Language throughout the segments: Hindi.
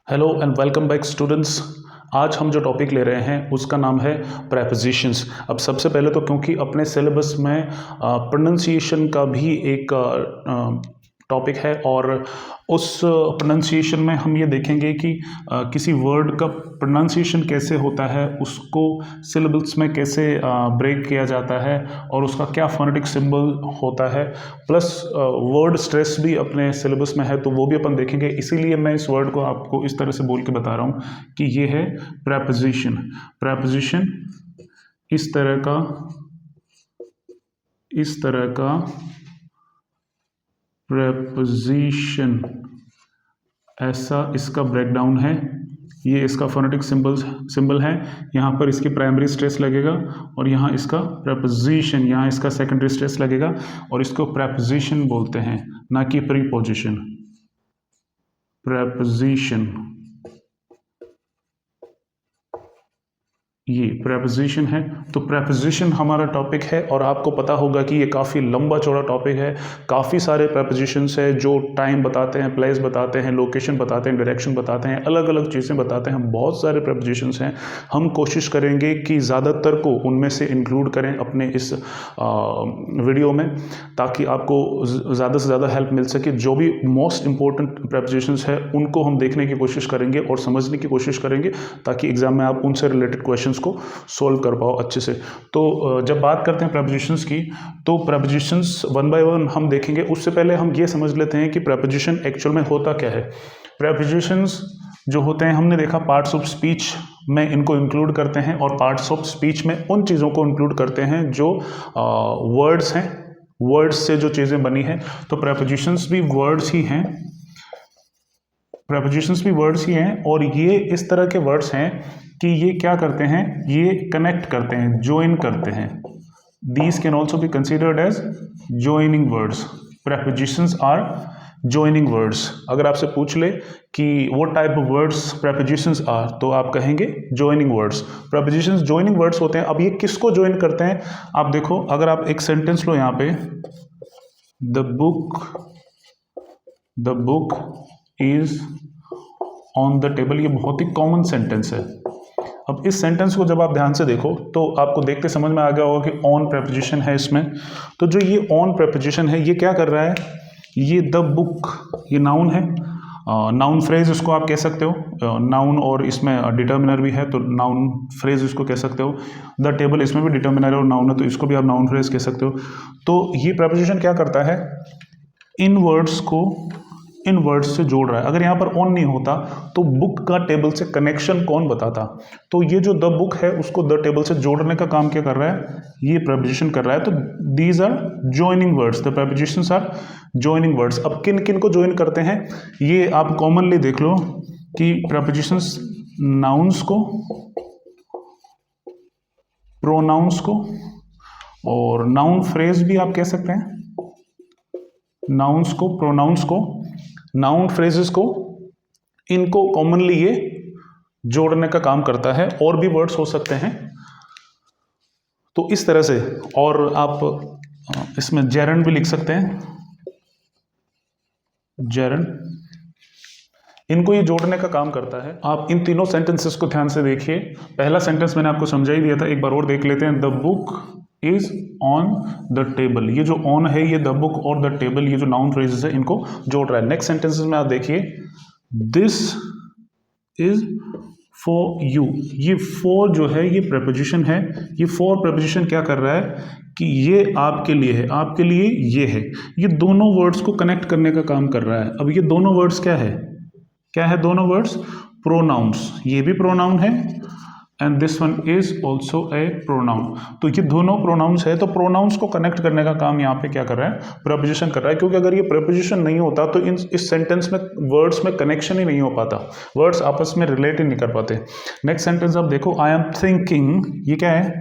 Hello and welcome back students. आज हम जो टॉपिक ले रहे हैं उसका नाम है प्रेपोजिशंस। अब सबसे पहले तो क्योंकि अपने सिलेबस में प्रोनंसिएशन का भी एक टॉपिक है और उस प्रोनंसिएशन में हम ये देखेंगे कि किसी वर्ड का प्रोनंसिएशन कैसे होता है, उसको सिलेबल्स में कैसे ब्रेक किया जाता है और उसका क्या फोनेटिक सिंबल होता है, प्लस वर्ड स्ट्रेस भी अपने सिलेबस में है तो वो भी अपन देखेंगे। इसीलिए मैं इस वर्ड को आपको इस तरह से बोल के बता रहा हूँ कि ये है प्रेपोजिशन। प्रेपोजिशन इस तरह का प्रेपोजिशन, ऐसा इसका ब्रेकडाउन है। ये इसका फोनेटिक सिंबल है। यहाँ पर इसकी प्राइमरी स्ट्रेस लगेगा और यहाँ इसका प्रेपोजिशन, यहाँ इसका सेकेंडरी स्ट्रेस लगेगा और इसको प्रेपोजिशन बोलते हैं, ना कि प्रीपोजिशन। प्रेपोजिशन, ये प्रेपोजिशन है। तो प्रेपोजिशन हमारा टॉपिक है और आपको पता होगा कि ये काफ़ी लंबा चौड़ा टॉपिक है। काफ़ी सारे प्रेपोजिशंस है जो टाइम बताते हैं, प्लेस बताते हैं, लोकेशन बताते हैं, डायरेक्शन बताते हैं, अलग अलग चीज़ें बताते हैं। बहुत सारे प्रेपोजिशंस हैं। हम कोशिश करेंगे कि ज़्यादातर को उनमें से इंक्लूड करें अपने इस वीडियो में, ताकि आपको ज़्यादा से ज़्यादा हेल्प मिल सके। जो भी मोस्ट इंपॉर्टेंट प्रेपोजिशंस है उनको हम देखने की कोशिश करेंगे और समझने की कोशिश करेंगे, ताकि एग्जाम में आप उनसे रिलेटेड क्वेश्चन को सॉल्व कर पाओ अच्छे से। तो जब बात करते हैं प्रेपोजिशंस की, तो प्रेपोजिशंस वन बाय वन हम देखेंगे। उससे पहले हम ये समझ लेते हैं कि प्रेपोजिशन एक्चुअल में होता क्या है। प्रेपोजिशंस जो होते हैं, हमने देखा पार्ट्स ऑफ स्पीच में इनको इंक्लूड करते हैं और पार्ट्स ऑफ स्पीच में उन चीज़ों को इंक्लूड करते हैं जो वर्ड्स हैं, वर्ड्स से जो चीज़ें बनी हैं। तो प्रेपोजिशंस भी वर्ड्स ही हैं, प्रेपोजिशंस भी वर्ड्स ही हैं और ये इस तरह के वर्ड्स हैं कि ये क्या करते हैं, ये कनेक्ट करते हैं, ज्वाइन करते हैं। These can also be considered as joining words. Prepositions are joining words. अगर आपसे पूछ ले कि what type of words prepositions are, तो आप कहेंगे joining words. Prepositions joining words होते हैं। अब ये किसको ज्वाइन करते हैं, आप देखो। अगर आप एक सेंटेंस लो यहाँ पे, the book is on the table, ये बहुत ही कॉमन सेंटेंस है। अब इस सेंटेंस को जब आप ध्यान से देखो तो आपको देखते समझ में आ गया होगा कि ऑन प्रेपोजिशन है इसमें। तो जो ये ऑन प्रेपोजिशन है, ये क्या कर रहा है, ये द बुक, ये नाउन है, नाउन फ्रेज इसको आप कह सकते हो। नाउन और इसमें डिटर्मिनर भी है तो नाउन फ्रेज इसको कह सकते हो। द टेबल, इसमें भी डिटर्मिनर और नाउन है तो इसको भी आप नाउन फ्रेज कह सकते हो। तो ये प्रेपोजिशन क्या करता है, इन वर्ड्स को इन वर्ड्स से जोड़ रहा है। अगर यहाँ पर ऑन नहीं होता तो बुक का टेबल से कनेक्शन कौन बताता। तो ये जो द बुक है उसको द टेबल से जोड़ने का काम क्या कर रहा है, ये प्रेपोजिशन कर रहा है। तो these are joining words, the prepositions are joining words. अब किन किन को ज्वाइन करते हैं, ये आप कॉमनली देख लो कि प्रेपोजिशंस नाउन्स को, प्रोनाउंस को और नाउन फ्रेज भी आप कह सकते हैं, नाउन्स को, प्रोनाउंस को, नाउन फ्रेजेस को, इनको कॉमनली ये जोड़ने का काम करता है। और भी वर्ड्स हो सकते हैं तो इस तरह से। और आप इसमें जेरन भी लिख सकते हैं, जेरन, इनको ये जोड़ने का काम करता है। आप इन तीनों सेंटेंसेस को ध्यान से देखिए। पहला सेंटेंस मैंने आपको समझा ही दिया था, एक बार और देख लेते हैं। The book is on the table, ये जो ऑन है ये द बुक और द टेबल, ये जो नाउन फ्रेजेस है इनको जोड़ रहा है। नेक्स्ट सेंटेंसेस में आप देखिए, दिस इज फॉर यू, ये फॉर जो है ये प्रेपोजिशन है। ये फॉर प्रेपोजिशन क्या कर रहा है कि ये आपके लिए है, आपके लिए ये है। ये दोनों वर्ड्स को कनेक्ट करने का काम कर रहा है। अब ये दोनों वर्ड्स क्या है, क्या है दोनों वर्ड्स, प्रोनाउंस। ये भी प्रोनाउन है and this one is also a pronoun. तो ये दोनों प्रोनाउंस है। तो प्रोनाउंस को कनेक्ट करने का काम यहाँ पे क्या कर रहा है, प्रेपोजिशन कर रहा है। क्योंकि अगर ये प्रेपोजिशन नहीं होता तो इस सेंटेंस में वर्ड्स में कनेक्शन ही नहीं हो पाता, वर्ड्स आपस में रिलेट ही नहीं कर पाते। नेक्स्ट सेंटेंस आप देखो, आई एम थिंकिंग, ये क्या है,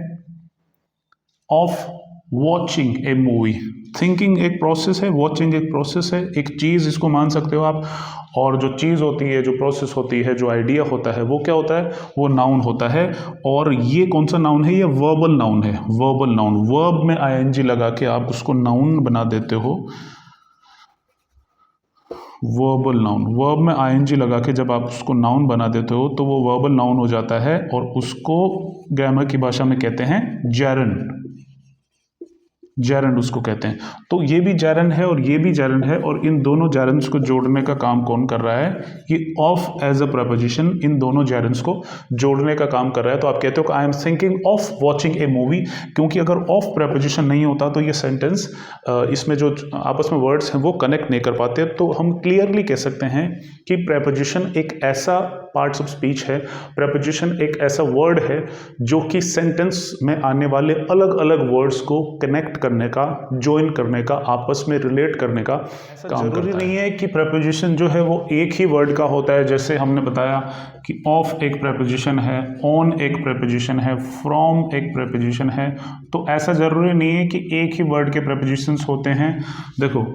of watching A movie. Thinking एक प्रोसेस है, वॉचिंग एक प्रोसेस है, एक चीज़ इसको मान सकते हो आप। और जो चीज़ होती है, जो प्रोसेस होती है, जो आइडिया होता है, वो क्या होता है, वो नाउन होता है। और ये कौन सा नाउन है, ये वर्बल नाउन है। वर्बल नाउन, वर्ब में आईएनजी लगा के आप उसको नाउन बना देते हो। वर्बल नाउन, वर्ब में आईएनजी लगा के जब आप उसको नाउन बना देते हो तो वो वर्बल नाउन हो जाता है और उसको ग्रामर की भाषा में कहते हैं जैरंड। जैरंड उसको कहते हैं। तो ये भी जैरंड है और ये भी जैरंड है, और इन दोनों जैरंड्स को जोड़ने का काम कौन कर रहा है? ये ऑफ एज अ प्रपोजिशन इन दोनों जैरंड्स को जोड़ने का काम कर रहा है। तो आप कहते हो कि I am thinking of watching A movie, क्योंकि अगर ऑफ प्रपोजिशन नहीं होता तो ये सेंटेंस इसमें जो आपस में वर्ड्स हैं वो कनेक्ट नहीं कर पाते। तो हम क्लियरली कह सकते हैं कि प्रपोजिशन एक ऐसा पार्ट्स ऑफ स्पीच है, प्रपोजिशन एक ऐसा वर्ड है जो कि सेंटेंस में आने वाले अलग अलग वर्ड्स को कनेक्ट करने का, ज्वाइन करने का, आपस में रिलेट करने का काम करता है। जरूरी नहीं है कि प्रपोजिशन जो है वो एक ही वर्ड का होता है। जैसे हमने बताया कि ऑफ एक प्रपोजिशन है, ऑन एक प्रपोजिशन है, फ्रॉम एक प्रपोजिशन है। तो ऐसा जरूरी नहीं है कि एक ही वर्ड के प्रपोजिशंस होते हैं। देखो,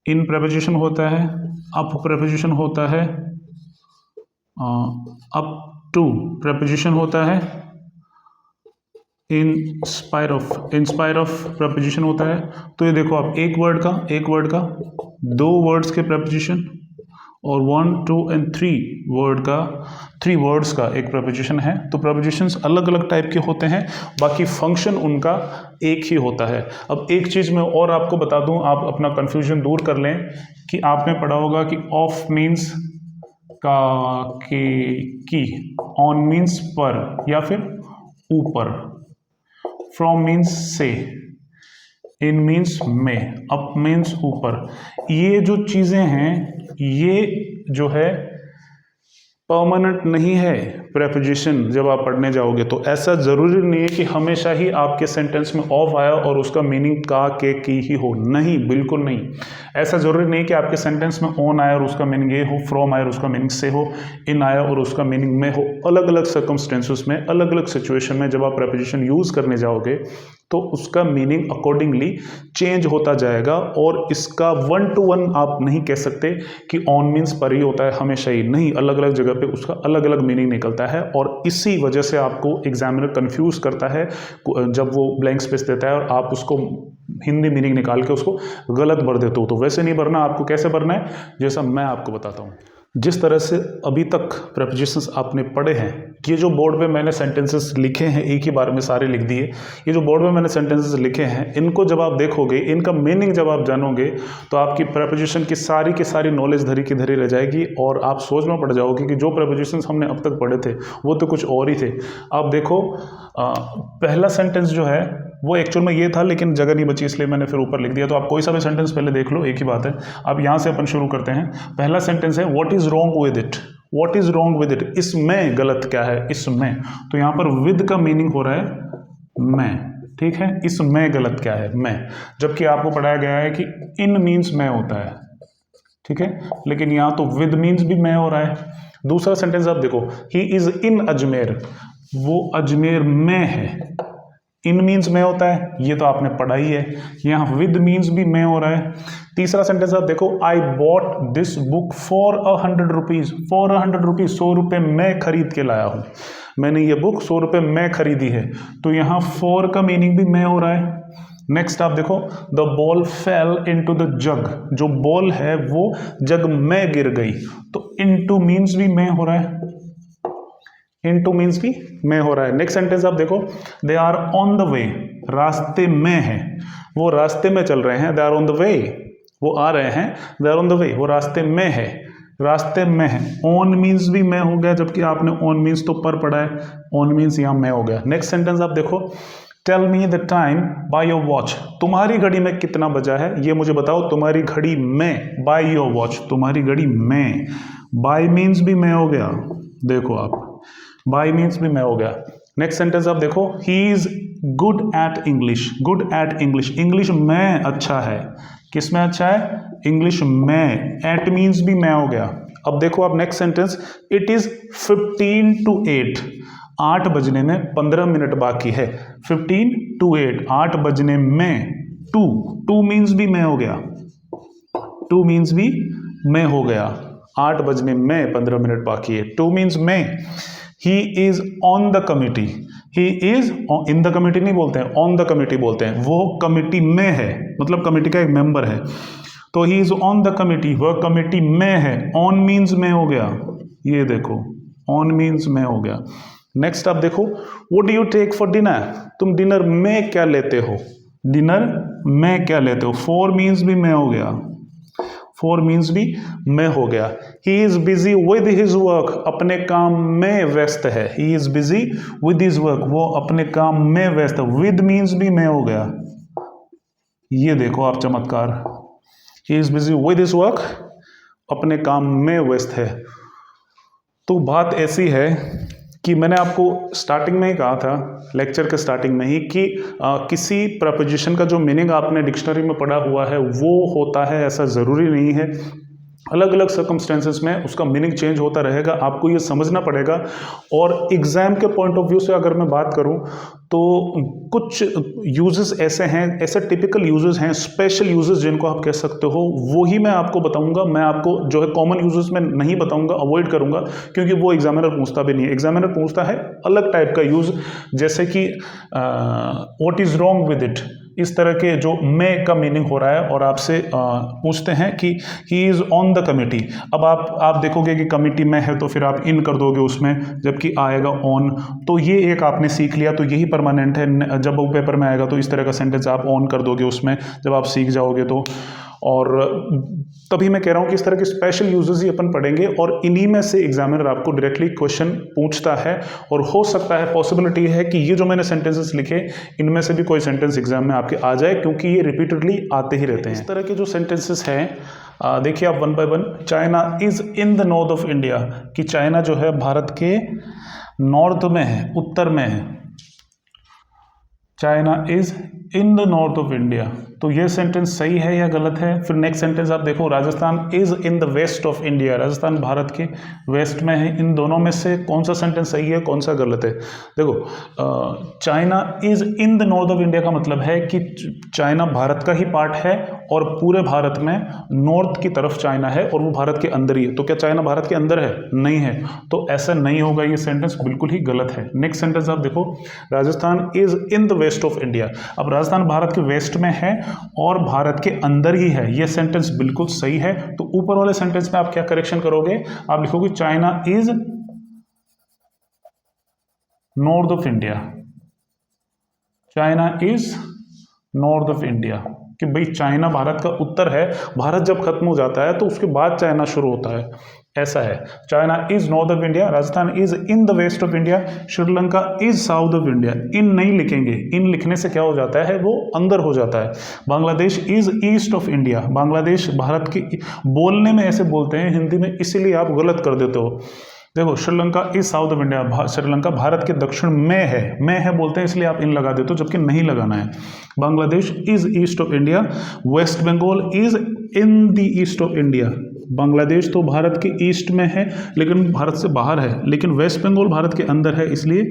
इन प्रपोजिशन होता है, अप प्रपोजिशन होता है, अप टू प्रपोजिशन होता है, इंस्पायर ऑफ प्रपोजिशन होता है। तो ये देखो आप एक वर्ड का दो वर्ड्स के प्रपोजिशन और 1, 2 and 3 वर्ड्स का एक प्रपोजिशन है। तो प्रपोजिशंस अलग अलग टाइप के होते हैं, बाकी फंक्शन उनका एक ही होता है। अब एक चीज़ मैं और आपको बता दूं, आप अपना कंफ्यूजन दूर कर लें, कि आपने पढ़ा होगा कि ऑफ मीन्स का, की, ऑन मीन्स पर या फिर ऊपर, फ्रॉम मीन्स से, इन मीन्स में, अप मीन्स ऊपर। ये जो चीज़ें हैं ये जो है परमानेंट नहीं है प्रेपोजिशन। जब आप पढ़ने जाओगे तो ऐसा ज़रूरी नहीं है कि हमेशा ही आपके सेंटेंस में ऑफ आया और उसका मीनिंग का, के, की ही हो। नहीं, बिल्कुल नहीं। ऐसा ज़रूरी नहीं कि आपके सेंटेंस में ऑन आया और उसका मीनिंग ये हो, फ्रॉम आया और उसका मीनिंग से हो, इन आया और उसका मीनिंग में हो। अलग अलग सर्कमस्टेंसेस में, अलग अलग सिचुएशन में जब आप प्रेपोजिशन यूज़ करने जाओगे तो उसका मीनिंग अकॉर्डिंगली चेंज होता जाएगा। और इसका 1 to 1 आप नहीं कह सकते कि ऑन मीन्स पर ही होता है हमेशा ही। नहीं, अलग अलग जगह पे उसका अलग अलग मीनिंग निकलता है, और इसी वजह से आपको एग्जामिनर कंफ्यूज करता है जब वो ब्लैंक स्पेस देता है और आप उसको हिंदी मीनिंग निकाल के उसको गलत भर देते हो। तो वैसे नहीं भरना, आपको कैसे भरना है, जैसा मैं आपको बताता हूँ। जिस तरह से अभी तक प्रपोजिशंस आपने पढ़े हैं, ये जो बोर्ड पे मैंने सेंटेंसेस लिखे हैं, एक ही बार में सारे लिख दिए। ये जो बोर्ड में मैंने सेंटेंसेस लिखे हैं, इनको जब आप देखोगे, इनका मीनिंग जब आप जानोगे, तो आपकी प्रपोजिशन की सारी नॉलेज धरी की धरी रह जाएगी और आप सोच में पड़ जाओगे कि जो प्रपोजिशंस हमने अब तक पढ़े थे वो तो कुछ और ही थे। आप देखो, पहला सेंटेंस जो है वो एक्चुअल में ये था, लेकिन जगह नहीं बची इसलिए मैंने फिर ऊपर लिख दिया। तो आप कोई सा भी सेंटेंस पहले देख लो, एक ही बात है। अब यहाँ से अपन शुरू करते हैं। पहला सेंटेंस है what is wrong with it. What is wrong with it, इसमें गलत क्या है, इसमें। तो यहाँ पर विद का मीनिंग हो रहा है मैं, ठीक है। इसमें गलत क्या है, मैं। जबकि आपको पढ़ाया गया है कि इन मीन्स मैं होता है, ठीक है, लेकिन यहाँ तो विद मीन्स भी मैं हो रहा है। दूसरा सेंटेंस आप देखो, ही इज इन अजमेर, वो अजमेर में है। इन मीन्स में होता है, ये तो आपने पढ़ा ही है। यहाँ विद मीन्स भी में हो रहा है। तीसरा सेंटेंस आप देखो, I bought this book for 100 rupees. For 100 rupees, 100 रुपये मैं खरीद के लाया हूँ। मैंने ये बुक 100 रुपये में खरीदी है। तो यहाँ फॉर का मीनिंग भी में हो रहा है। नेक्स्ट आप देखो, the ball fail into the जग। जो बॉल है वो जग में गिर गई। तो इनटू मीन्स भी में हो रहा है, इनटू मीन्स भी में हो रहा है। नेक्स्ट सेंटेंस आप देखो, they are on the way, रास्ते में है, वो रास्ते में चल रहे हैं। They are on the way, वो आ रहे हैं। They are on the way, वो रास्ते में है, रास्ते में है। ऑन मीन्स भी में हो गया, जबकि आपने ऑन मीन्स तो पर पढ़ा है, ऑन मीन्स यहाँ में हो गया। नेक्स्ट सेंटेंस आप देखो, tell me the time by your watch. तुम्हारी घड़ी में कितना बजा है ये मुझे बताओ। तुम्हारी घड़ी में, बाय योर वॉच, तुम्हारी घड़ी में। बाय मीन्स भी में हो गया, देखो आप, बाय मीन्स भी मैं हो गया। नेक्स्ट सेंटेंस आप देखो, he is good at English. Good at English, English में अच्छा है। किस में अच्छा है, इंग्लिश में। एट मीन्स भी मैं हो गया। अब देखो आप next sentence, it is 15 to 8। 8 बजने में 15 मिनट बाकी है। 15 to 8, 8 बजने में। टू मीन्स भी मैं हो गया, टू मीन्स भी मैं हो गया। 8 बजने में 15 मिनट बाकी है, टू मीन्स में। He is on the committee, he is in the committee नहीं बोलते हैं, ऑन द कमिटी बोलते हैं। वो कमिटी में है, मतलब कमिटी का एक मेंबर है। तो he is on the committee, वह कमिटी में है। ऑन मीन्स में हो गया, ये देखो ऑन मीन्स में हो गया। नेक्स्ट आप देखो, what do you take for dinner, तुम डिनर में क्या लेते हो, डिनर में क्या लेते हो। फॉर मीन्स भी में हो गया, फॉर मीन्स भी में हो गया। He is busy with his work, अपने काम में व्यस्त है। He is busy with his work, वो अपने काम में व्यस्त है। विद मीन्स भी में हो गया, ये देखो आप चमत्कार। He is busy with his work, अपने काम में व्यस्त है। तो बात ऐसी है कि मैंने आपको स्टार्टिंग में ही कहा था, लेक्चर के स्टार्टिंग में ही, कि किसी प्रपोजिशन का जो मीनिंग आपने डिक्शनरी में पढ़ा हुआ है वो होता है, ऐसा ज़रूरी नहीं है। अलग अलग सर्कमस्टेंसेस में उसका मीनिंग चेंज होता रहेगा, आपको ये समझना पड़ेगा। और एग्ज़ाम के पॉइंट ऑफ व्यू से अगर मैं बात करूं तो कुछ यूजेस ऐसे हैं, ऐसे टिपिकल यूजेस हैं, स्पेशल यूजेस जिनको आप कह सकते हो, वो ही मैं आपको बताऊंगा। मैं आपको जो है कॉमन यूजेस में नहीं बताऊंगा, अवॉइड करूंगा, क्योंकि वो एग्जामिनर पूछता भी नहीं है। एग्जामिनर पूछता है अलग टाइप का यूज, जैसे कि what is wrong with it, इस तरह के जो में का मीनिंग हो रहा है, और आपसे पूछते हैं कि ही इज़ ऑन द कमिटी। अब आप देखोगे कि कमिटी में है तो फिर आप इन कर दोगे उसमें, जबकि आएगा ऑन। तो ये एक आपने सीख लिया, तो यही परमानेंट है। जब वो पेपर में आएगा तो इस तरह का सेंटेंस आप ऑन कर दोगे उसमें, जब आप सीख जाओगे तो। और तभी मैं कह रहा हूँ कि इस तरह के स्पेशल यूजेस ही अपन पढ़ेंगे, और इन्हीं में से एग्जामिनर आपको डायरेक्टली क्वेश्चन पूछता है। और हो सकता है, पॉसिबिलिटी है कि ये जो मैंने सेंटेंसेस लिखे इनमें से भी कोई सेंटेंस एग्जाम में आपके आ जाए, क्योंकि ये रिपीटेडली आते ही रहते हैं। इस तरह के जो सेंटेंसेस हैं, देखिए आप one by one. China is in the north of India, कि चाइना जो है भारत के नॉर्थ में है, उत्तर में है। China is in the north of India, तो ये सेंटेंस सही है या गलत है। फिर नेक्स्ट सेंटेंस आप देखो, Rajasthan is in the west of India, Rajasthan Bharat के वेस्ट में है। इन दोनों में से कौन सा सेंटेंस सही है, कौन सा गलत है। देखो, China is in the north of India का मतलब है कि चाइना भारत का ही पार्ट है, और पूरे भारत में नॉर्थ की तरफ चाइना है, और वो भारत के अंदर ही है। तो क्या चाइना भारत के अंदर है? नहीं है, तो ऐसा नहीं होगा, ये सेंटेंस बिल्कुल ही गलत है। नेक्स्ट सेंटेंस आप देखो, Rajasthan is in the west of India. अब राजस्थान भारत के वेस्ट में है और भारत के अंदर ही है, यह सेंटेंस बिल्कुल सही है। तो ऊपर वाले सेंटेंस में आप क्या करेक्शन करोगे, आप लिखोगे China is north of India, China is north of India, कि भाई चाइना भारत का उत्तर है, भारत जब खत्म हो जाता है तो उसके बाद चाइना शुरू होता है, ऐसा है। China is north of India, Rajasthan is in the west of India, Sri Lanka is south of India. In नहीं लिखेंगे, इन लिखने से क्या हो जाता है, वो अंदर हो जाता है। Bangladesh is east of India, Bangladesh Bharat की, बोलने में ऐसे बोलते हैं हिंदी में, इसीलिए आप गलत कर देते हो। देखो, Sri Lanka is south of India, Sri Lanka Bharat के दक्षिण में है बोलते हैं, इसलिए आप इन लगा देते हो, जबकि नहीं लगाना है। Bangladesh is east of India, West Bengal is in the east of India. Bangladesh तो भारत के ईस्ट में है, लेकिन भारत से बाहर है, लेकिन वेस्ट बंगाल भारत के अंदर है, इसलिए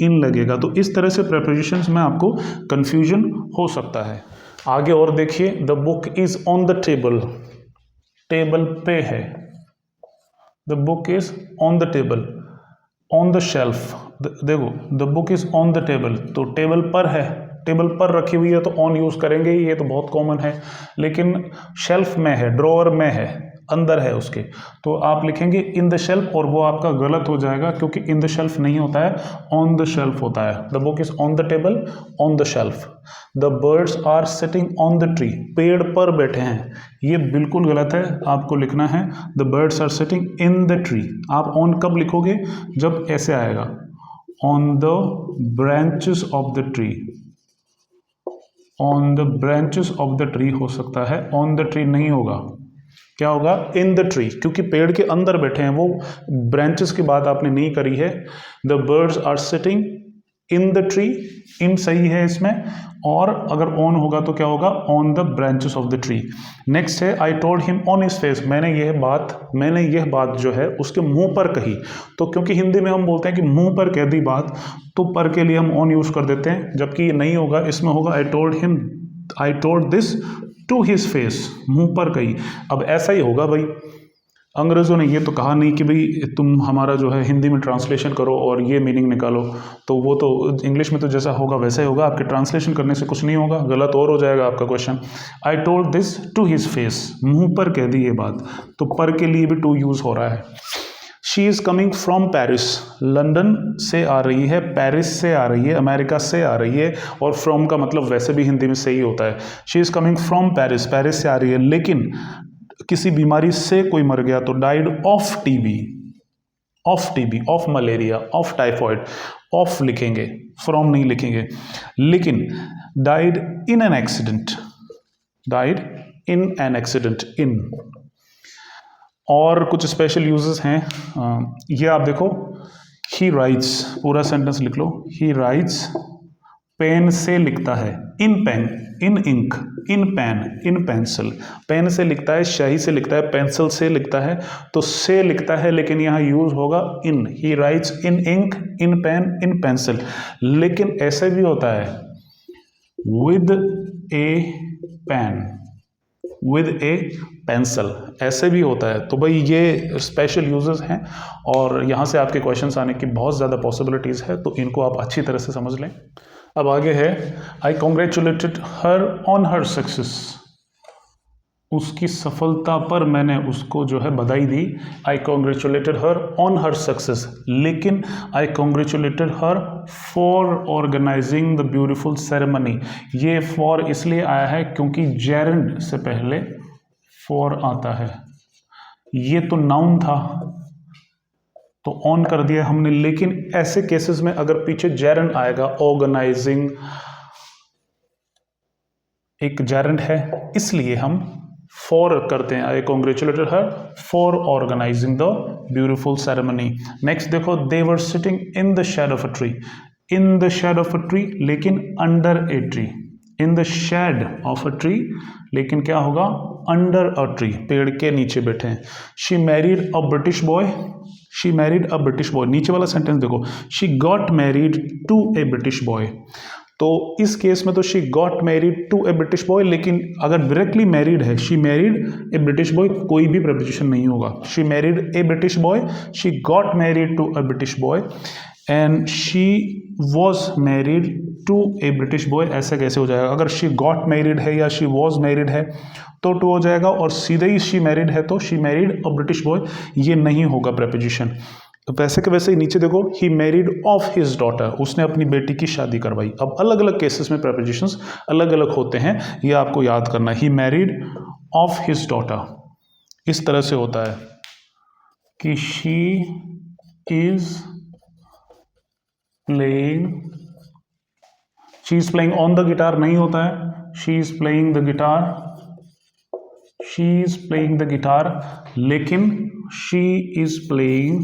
इन लगेगा। तो इस तरह से प्रेपोजिशंस में आपको कंफ्यूजन हो सकता है। आगे और देखिए, the book is on the table, table पे है। The book is on the table, on the shelf. देखो, the book is on the table, तो टेबल पर है, टेबल पर रखी हुई है तो ऑन यूज करेंगे, ये तो बहुत कॉमन है। लेकिन शेल्फ में है, ड्रॉअर में है, अंदर है उसके, तो आप लिखेंगे इन द शेल्फ, और वो आपका गलत हो जाएगा, क्योंकि इन द शेल्फ नहीं होता है, ऑन द शेल्फ होता है। The book is on the table, on the shelf. The birds are sitting on the tree, पेड़ पर बैठे हैं, ये बिल्कुल गलत है, आपको लिखना है the birds are sitting in the tree. आप ऑन कब लिखोगे, जब ऐसे आएगा, on the branches of the tree, on the branches of the tree हो सकता है, ऑन द ट्री नहीं होगा, क्या होगा, इन द ट्री, क्योंकि पेड़ के अंदर बैठे हैं, वो ब्रांचेस की बात आपने नहीं करी है। The birds are sitting in the tree, in सही है इसमें, और अगर ऑन होगा तो क्या होगा, on the branches of the tree. Next है, I told him on his face, मैंने यह बात जो है उसके मुंह पर कही। तो क्योंकि हिंदी में हम बोलते हैं कि मुंह पर कह दी बात, तो पर के लिए हम ऑन यूज कर देते हैं, जबकि ये नहीं होगा, इसमें होगा I told this to his face, मुंह पर कही। अब ऐसा ही होगा भाई, अंग्रेज़ों ने ये तो कहा नहीं कि भाई तुम हमारा जो है हिंदी में ट्रांसलेशन करो और ये मीनिंग निकालो, तो वो तो इंग्लिश में तो जैसा होगा वैसा ही होगा, आपके ट्रांसलेशन करने से कुछ नहीं होगा, गलत और हो जाएगा आपका question. I told this to his face, मुंह पर कह दी ये बात, तो पर के लिए भी टू यूज़ हो रहा है। She is coming from Paris, London से आ रही है, पेरिस से आ रही है, अमेरिका से आ रही है, और फ्रॉम का मतलब वैसे भी हिंदी में सही होता है। She is coming from Paris, Paris से आ रही है, लेकिन किसी बीमारी से कोई मर गया तो died of TB, of TB, of malaria, of typhoid, of लिखेंगे, फ्रॉम नहीं लिखेंगे, लेकिन died in an accident, died in an accident, in. और कुछ स्पेशल यूजेस हैं, ये आप देखो, ही राइट्स, पूरा सेंटेंस लिख लो, ही राइट्स, पेन से लिखता है, in pen, in ink, in pen, in pencil, pen से लिखता है, स्याही से लिखता है, पेंसिल से लिखता है, तो से लिखता है, लेकिन यहाँ यूज होगा in. He writes in ink, in pen, in pencil. लेकिन ऐसे भी होता है with a pen, with a pencil, ऐसे भी होता है। तो भाई ये स्पेशल यूजेस हैं और यहाँ से आपके क्वेश्चंस आने की बहुत ज़्यादा पॉसिबिलिटीज़ है, तो इनको आप अच्छी तरह से समझ लें। अब आगे है, I congratulated her on her success, उसकी सफलता पर मैंने उसको जो है बधाई दी। I congratulated her on her success, लेकिन I congratulated her for organising the beautiful ceremony. ये फॉर इसलिए आया है क्योंकि जेरेंड से पहले फॉर आता है, ये तो नाउन था तो ऑन कर दिया हमने, लेकिन ऐसे केसेस में अगर पीछे जेरेंड आएगा, ऑर्गेनाइजिंग एक जेरेंड है, इसलिए हम फॉर करते हैं। I congratulated her for organising the beautiful ceremony. Next देखो, they were sitting in the shade of a tree, in the shade of a tree, लेकिन under a tree, in the shade of a tree, लेकिन क्या होगा, अंडर अ ट्री, पेड़ के नीचे बैठे हैं। She married a British boy, she married a British boy, नीचे वाला सेंटेंस देखो, she got married to a British boy, तो इस केस में तो she got married to a British boy, लेकिन अगर डायरेक्टली मैरिड है, she married a British boy, कोई भी प्रपोजिशन नहीं होगा। She married a British boy, she got married to a British boy, and she was married to a British boy, ऐसा कैसे हो जाएगा? अगर शी गॉट मैरिड है या शी वॉज मैरिड है तो टू हो जाएगा, और सीधे ही शी मैरिड है तो she married a British boy, ये नहीं होगा प्रपोजिशन। तो वैसे के वैसे ही नीचे देखो, ही मैरिड ऑफ हिज डॉटर, उसने अपनी बेटी की शादी करवाई। अब अलग अलग केसेस में प्रपोजिशंस अलग अलग होते हैं, ये आपको याद करना। He married of his daughter, इस तरह से होता है कि she is playing, she is playing on the guitar नहीं होता है, she is playing the guitar, she is playing the guitar, लेकिन she is playing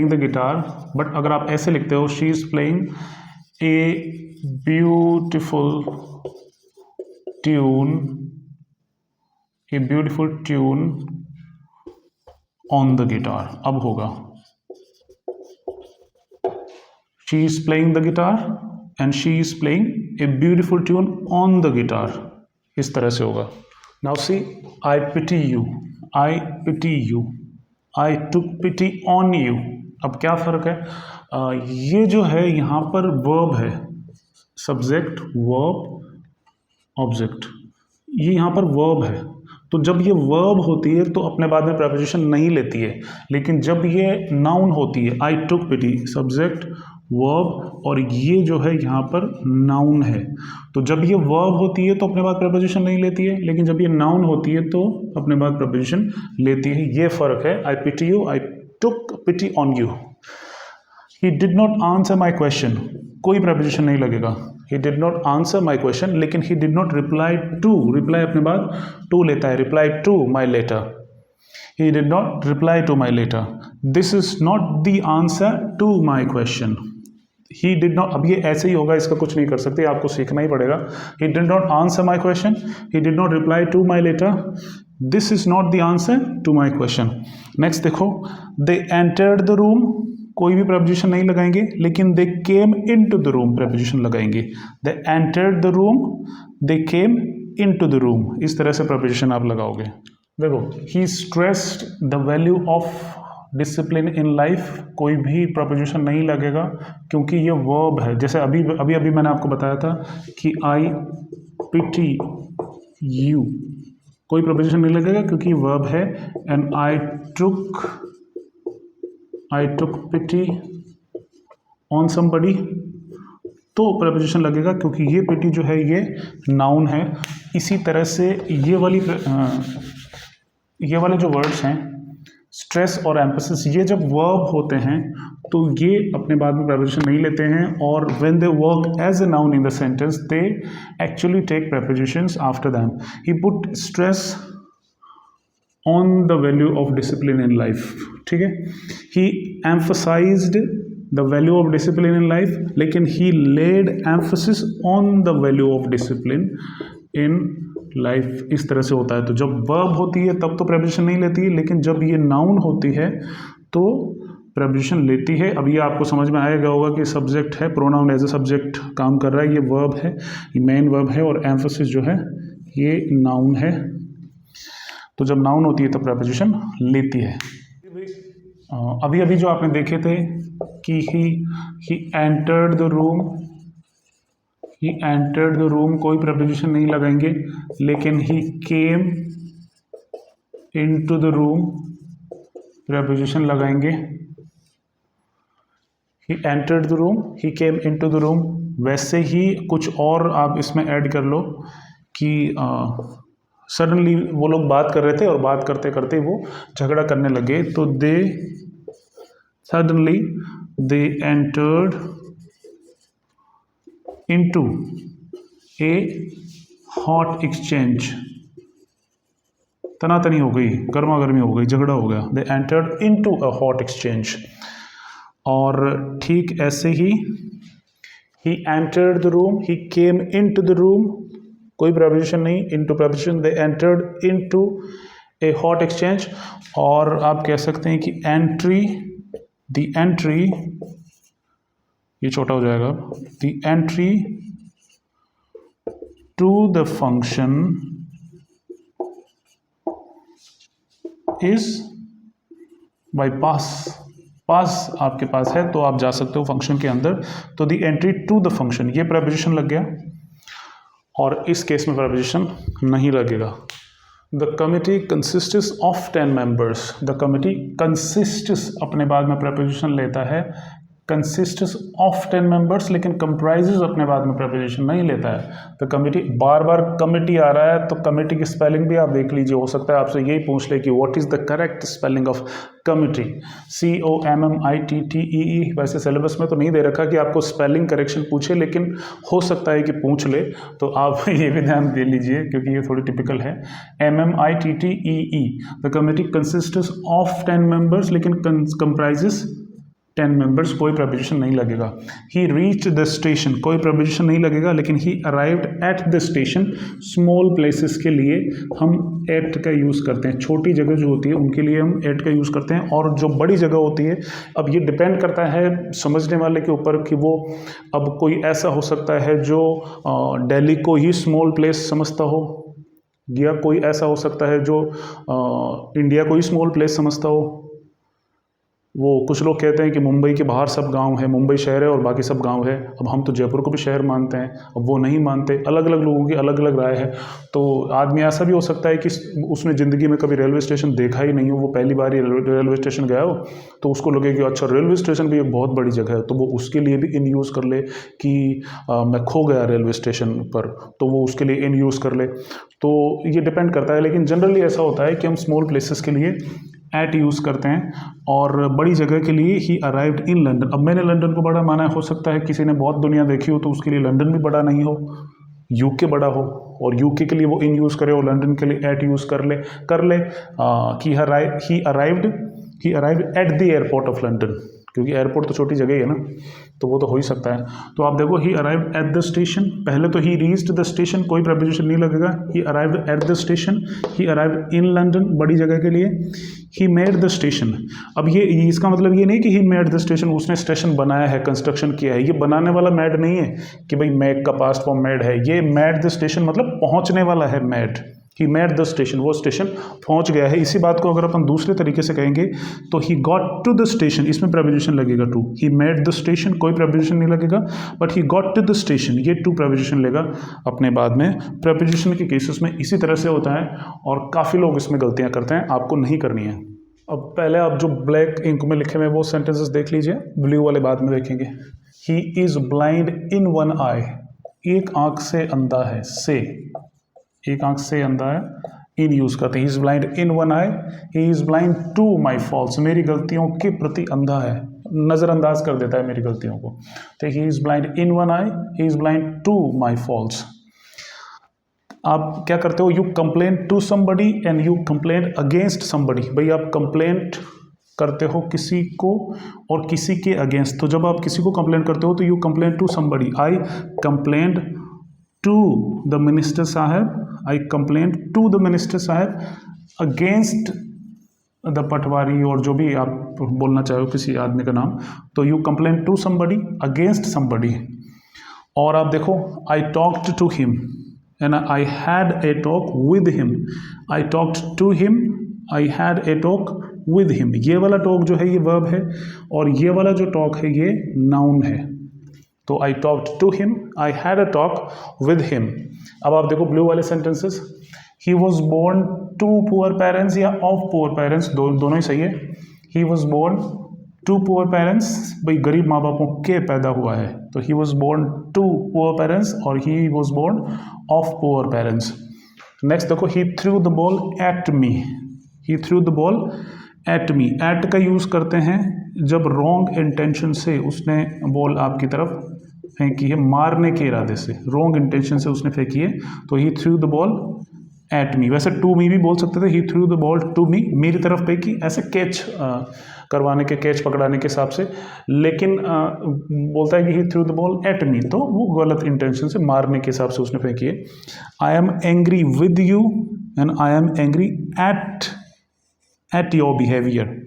the guitar, but अगर आप ऐसे लिखते हो, she is playing a beautiful tune on the guitar, अब होगा she is playing the guitar and she is playing a beautiful tune on the guitar, इस तरह से होगा। Now see, I pity you, I pity you, I took pity on you. अब क्या फ़र्क है? ये जो है यहाँ पर वर्ब है, सब्जेक्ट वर्ब ऑब्जेक्ट, ये यहाँ पर वर्ब है, तो जब ये वर्ब होती है तो अपने बाद में प्रपोजिशन नहीं लेती है, लेकिन जब ये नाउन होती है, आई टुक पिटी, सब्जेक्ट वर्ब, और ये जो है यहाँ पर नाउन है, तो जब ये वर्ब होती है तो अपने बाद प्रपोजिशन नहीं लेती है, लेकिन जब ये नाउन होती है तो अपने बाद प्रपोजिशन लेती है। ये फ़र्क है। I pity you, I took pity on you. He did not answer my question, कोई प्रपोजिशन नहीं लगेगा। He did not answer my question, लेकिन he did not reply to, reply अपने बाद टू लेता है, reply to my letter. He did not reply to my letter. This is not the answer to my question. He did not, अब ये ऐसे ही होगा, इसका कुछ नहीं कर सकते, आपको सीखना ही पड़ेगा। He did not answer my question. He did not reply to my letter. This is not the answer to my question. Next देखो, they entered the room, कोई भी प्रपोजिशन नहीं लगाएंगे, लेकिन they came into the room preposition लगाएंगे। They entered the room, they came into the room, इस तरह से प्रपोजिशन आप लगाओगे। देखो, he stressed the value of discipline in life, कोई भी प्रपोजिशन नहीं लगेगा क्योंकि ये वर्ब है। जैसे अभी अभी अभी मैंने आपको बताया था कि आई पिटी यू, कोई प्रपोजिशन नहीं लगेगा क्योंकि वर्ब है। And I took pity on somebody, तो प्रपोजिशन लगेगा क्योंकि ये पिटी जो है ये नाउन है। इसी तरह से ये वाले जो वर्ड्स हैं स्ट्रेस और एम्फेसिस, ये जब वर्ब होते हैं तो ये अपने बाद में प्रपोजिशन नहीं लेते हैं, और when they work as a noun in the sentence they actually take prepositions after them. He put stress on the value of discipline in life, ठीक है। He emphasised the value of discipline in life, लेकिन he laid emphasis on the value of discipline in life. इस तरह से होता है। तो जब वर्ब होती है तब तो प्रपोजिशन नहीं लेती है, लेकिन जब ये नाउन होती है तो प्रपोजिशन लेती है। अब ये आपको समझ में आएगा होगा कि सब्जेक्ट है, प्रोनाउन एज ए सब्जेक्ट काम कर रहा है, ये वर्ब है, ये मेन वर्ब है, और एम्फोसिस जो है ये नाउन है। तो जब नाउन होती है तब प्रपोजिशन लेती है। अभी अभी जो आपने देखे थे कि he entered the room, he entered the room, कोई प्रपोजिशन नहीं लगाएंगे, लेकिन he came into the room preposition लगाएंगे। He entered the room, he came into the room. वैसे ही कुछ और आप इसमें ऐड कर लो कि सडनली वो लोग बात कर रहे थे और बात करते करते वो झगड़ा करने लगे, तो they suddenly they entered into A hot exchange, तनातनी हो गई, गर्मा गर्मी हो गई, झगड़ा हो गया। They entered into a hot exchange. और ठीक ऐसे ही entered the room, he came into the room, कोई प्रपोजिशन नहीं, into preposition, they entered into A hot exchange. और आप कह सकते हैं कि द एंट्री, ये छोटा हो जाएगा, the entry to the function is by pass. Pass आपके पास है तो आप जा सकते हो फंक्शन के अंदर, तो the entry to the function, ये प्रपोजिशन लग गया, और इस केस में प्रपोजिशन नहीं लगेगा। The committee consists of 10 members, the committee consists अपने बाद में प्रपोजिशन लेता है, कंसिस्ट्स ऑफ 10 मेंबर्स, लेकिन कंप्राइजेस अपने बाद में प्रपोजिशन नहीं लेता है। तो कमिटी, बार बार कमिटी आ रहा है तो कमिटी की स्पेलिंग भी आप देख लीजिए, हो सकता है आपसे यही पूछ ले कि what is the correct spelling of committee, COMMITTEE। वैसे सिलेबस में तो नहीं दे रखा कि आपको स्पेलिंग करेक्शन पूछे, लेकिन हो सकता है कि पूछ ले, तो आप ये भी ध्यान दे लीजिए क्योंकि ये थोड़ी टिपिकल है। MMITTEE, the committee consists of 10 members, लेकिन कंप्राइजेस 10 मेंबर्स, कोई प्रपोजिशन नहीं लगेगा। ही रीच्ड द स्टेशन, कोई प्रपोजिशन नहीं लगेगा, लेकिन ही arrived at the station. Small places के लिए हम एट का यूज़ करते हैं, छोटी जगह जो होती है उनके लिए हम एट का यूज़ करते हैं, और जो बड़ी जगह होती है, अब ये डिपेंड करता है समझने वाले के ऊपर कि वो, अब कोई ऐसा हो सकता है जो दिल्ली को ही स्मॉल प्लेस समझता हो, या कोई ऐसा हो सकता है जो इंडिया को ही स्मॉल प्लेस समझता हो। वो कुछ लोग कहते हैं कि मुंबई के बाहर सब गांव है, मुंबई शहर है और बाकी सब गांव है। अब हम तो जयपुर को भी शहर मानते हैं, अब वो नहीं मानते, अलग अलग लोगों की अलग अलग राय है। तो आदमी ऐसा भी हो सकता है कि उसने ज़िंदगी में कभी रेलवे स्टेशन देखा ही नहीं हो, वो पहली बार ही रेलवे स्टेशन गया हो, तो उसको लगे कि अच्छा रेलवे स्टेशन भी एक बहुत बड़ी जगह है, तो वो उसके लिए भी इन यूज़ कर ले कि मैं खो गया रेलवे स्टेशन पर, तो वो उसके लिए इन यूज़ कर ले। तो ये डिपेंड करता है, लेकिन जनरली ऐसा होता है कि हम स्मॉल प्लेसेस के लिए एट यूज़ करते हैं, और बड़ी जगह के लिए ही अराइव्ड इन लंदन। अब मैंने लंदन को बड़ा माना है, हो सकता है किसी ने बहुत दुनिया देखी हो तो उसके लिए लंदन भी बड़ा नहीं हो, यूके बड़ा हो, और यूके के लिए वो इन यूज़ करे और लंदन के लिए एट यूज़ कर ले कि ही arrived at the airport of London, क्योंकि एयरपोर्ट तो छोटी जगह ही है ना, तो वो तो हो ही सकता है। तो आप देखो, ही अराइव्ड एट द स्टेशन, पहले तो ही रीच्ड द स्टेशन, कोई प्रपोजिशन नहीं लगेगा। ही arrived at the station, he arrived in London, बड़ी जगह के लिए। ही मेड द स्टेशन, अब ये इसका मतलब ये नहीं कि ही मेड द स्टेशन, उसने स्टेशन बनाया है, कंस्ट्रक्शन किया है। ये बनाने वाला मैड नहीं है कि भाई मेक का पास्ट फॉर्म मेड है, ये मेड द स्टेशन मतलब पहुंचने वाला है made, he met the station, वो स्टेशन पहुंच गया है। इसी बात को अगर अपन दूसरे तरीके से कहेंगे तो he got to the station, इसमें प्रेपोजिशन लगेगा to. He met the station, कोई प्रेपोजिशन नहीं लगेगा, but he got to the station, ये टू प्रेपोजिशन लेगा अपने बाद में। प्रेपोजिशन के केसेस में इसी तरह से होता है और काफ़ी लोग इसमें गलतियाँ करते हैं, आपको नहीं करनी है। अब पहले आप जो ब्लैक इंक में लिखे हुए वो सेंटेंसेस देख लीजिए, ब्लू वाले बाद में देखेंगे। He is blind in one eye, एक आँख से अंधा है, से एक आंख से अंधा है, इन यूज करते हैं। He is blind in one eye, he is blind to my faults, मेरी गलतियों के प्रति अंधा है, नज़रअंदाज कर देता है मेरी गलतियों को। तो he is blind in one eye, he is blind to my faults. आप क्या करते हो, you complain to somebody and you complain against somebody. भाई आप कंप्लेंट करते हो किसी को और किसी के अगेंस्ट। तो जब आप किसी को कंप्लेन करते हो तो you complain to somebody. I complained to the minister साहब, I complain to the minister साहब अगेंस्ट द पटवारी, और जो भी आप बोलना चाहो किसी आदमी का नाम, तो you complain to somebody against somebody. और आप देखो, I talked to him and I had a talk with him, I talked to him, I had a talk with him. ये वाला टॉक जो है ये वर्ब है और ये वाला जो टॉक है ये नाउन है। तो I talked to him, I had a talk with him. अब आप देखो ब्लू वाले sentences, he was born to poor parents या ऑफ पुअर पेरेंट्स, दोनों ही सही है। He was born to poor parents, भाई गरीब माँ बापों के पैदा हुआ है, तो he was born to poor parents और he was born of poor parents. Next देखो, he threw the ball at me, he threw the ball at me. At का यूज़ करते हैं जब रॉन्ग इंटेंशन से उसने बॉल आपकी तरफ फेंकी है, मारने के इरादे से, रॉन्ग इंटेंशन से उसने फेंकी है, तो he threw the ball at me. वैसे टू मी भी बोल सकते थे, he threw the ball to me, मेरी तरफ फेंकी, ऐसे कैच करवाने के, कैच पकड़ाने के हिसाब से। लेकिन बोलता है कि he threw the ball at me, तो वो गलत इंटेंशन से, मारने के हिसाब से उसने फेंकी है। I am angry with you and I am angry at your behaviour.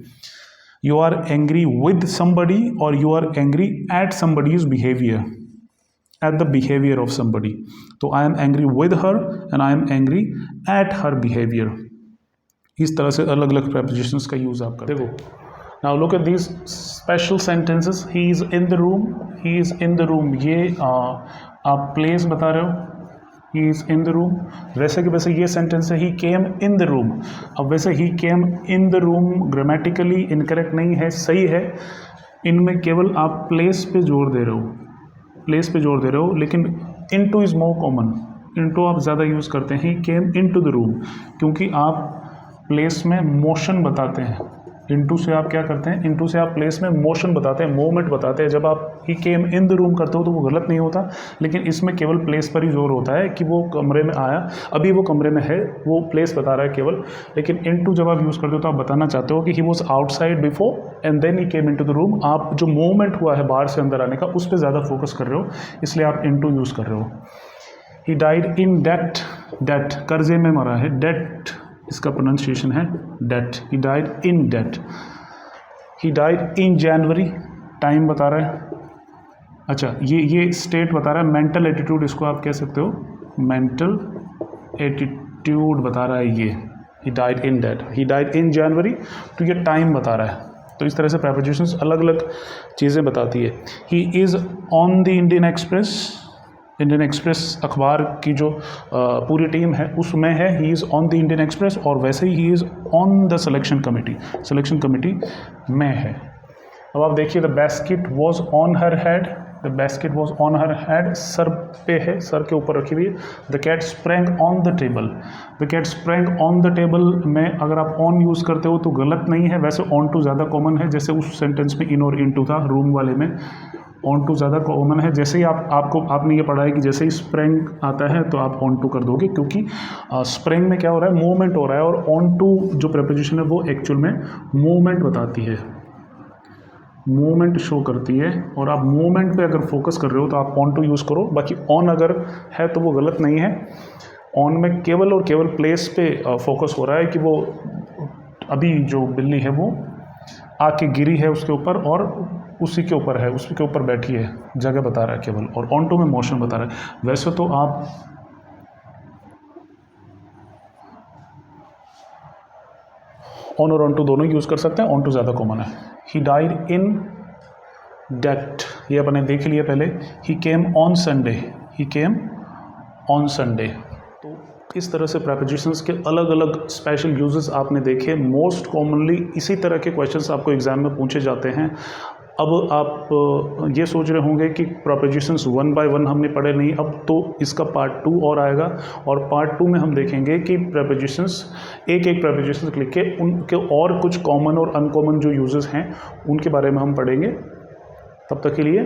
You are angry with somebody or you are angry at somebody's behavior, at the behavior of somebody. तो I am angry with her and I am angry at her behavior. इस तरह से अलग अलग prepositions का यूज़ आप करते हो। Now look at these special sentences. He is in the room, he is in the room. ये आप place बता रहे हो, he is in the room। वैसे कि वैसे ये सेंटेंस है he came in the room। अब वैसे he came in the room grammatically incorrect नहीं है, सही है। इनमें केवल आप प्लेस पे जोर दे रहे हो, प्लेस पे जोर दे रहे हो, लेकिन into is more common, into आप ज़्यादा यूज़ करते हैं। he came into the room क्योंकि आप प्लेस में मोशन बताते हैं। इंटू से आप क्या करते हैं, इंटू से आप प्लेस में मोशन बताते हैं, मूवमेंट बताते हैं। जब आप ही केम इन द रूम करते हो तो वो गलत नहीं होता, लेकिन इसमें केवल प्लेस पर ही जोर होता है कि वो कमरे में आया, अभी वो कमरे में है, वो प्लेस बता रहा है केवल। लेकिन इंटू जब आप यूज़ करते हो तो आप बताना चाहते हो कि he was outside before and then he came into the room. आप जो मूवमेंट हुआ है बाहर से अंदर आने का, उस पर ज़्यादा फोकस कर रहे हो, इसलिए आप इंटू यूज़ कर रहे हो। He died in debt, debt कर्जे में मरा है, डेट इसका प्रोनाउंसिएशन है debt. He died in debt. He died in January, time बता रहा है। अच्छा, ये स्टेट बता रहा है, मेंटल एटीट्यूड इसको आप कह सकते हो, मेंटल एटीट्यूड बता रहा है ये। He died in debt, he died in January, तो ये टाइम बता रहा है। तो इस तरह से प्रेपोजिशंस अलग अलग चीज़ें बताती है। He is on the Indian Express, Indian Express अखबार की जो पूरी टीम है उसमें है he is on the Indian Express, और वैसे he is on the selection committee, selection committee में है। अब आप देखिए, the basket was on her head, the basket was on her head, सर पे है, सर के ऊपर रखी हुई है। The cat sprang on the table, the cat sprang on the table में अगर आप ऑन यूज़ करते हो तो गलत नहीं है, वैसे ऑन टू ज़्यादा कॉमन है, जैसे उस सेंटेंस में इन और इन टू था, रूम वाले में ऑन टू ज़्यादा कॉमन है। जैसे ही आपने ये पढ़ा है कि जैसे ही स्प्रिंग आता है तो आप ऑन टू कर दोगे, क्योंकि स्प्रिंग में क्या हो रहा है, मूवमेंट हो रहा है, और ऑन टू जो प्रेपोजिशन है वो एक्चुअल में मूवमेंट बताती है, मूवमेंट शो करती है। और आप मूवमेंट पे अगर फोकस कर रहे हो तो आप ऑन टू यूज़ करो, बाकी ऑन अगर है तो वो गलत नहीं है। ऑन में केवल और केवल प्लेस पे फोकस हो रहा है कि वो अभी जो बिल्ली है वो आके गिरी है उसके ऊपर और उसी के ऊपर है, उसी के ऊपर बैठी है, जगह बता रहा है केवल, और ऑन टू में मोशन बता रहा है। वैसे तो आप ऑन और ऑन टू दोनों यूज़ कर सकते हैं, ऑन टू ज़्यादा कॉमन है। ही डाइड इन डेट, ये अपने देख लिया पहले। He came on Sunday, he came on Sunday. तो इस तरह से प्रेपोजिशंस के अलग अलग स्पेशल यूजेस आपने देखे। मोस्ट कॉमनली इसी तरह के क्वेश्चंस आपको एग्जाम में पूछे जाते हैं। अब आप ये सोच रहे होंगे कि प्रोपोजिशंस 1 बाय 1 हमने पढ़े नहीं, अब तो इसका पार्ट 2 और आएगा, और पार्ट 2 में हम देखेंगे कि प्रेपोजिशंस एक एक प्रेपोजिशंस लिख के उनके और कुछ कॉमन और अनकॉमन जो यूजेस हैं उनके बारे में हम पढ़ेंगे। तब तक के लिए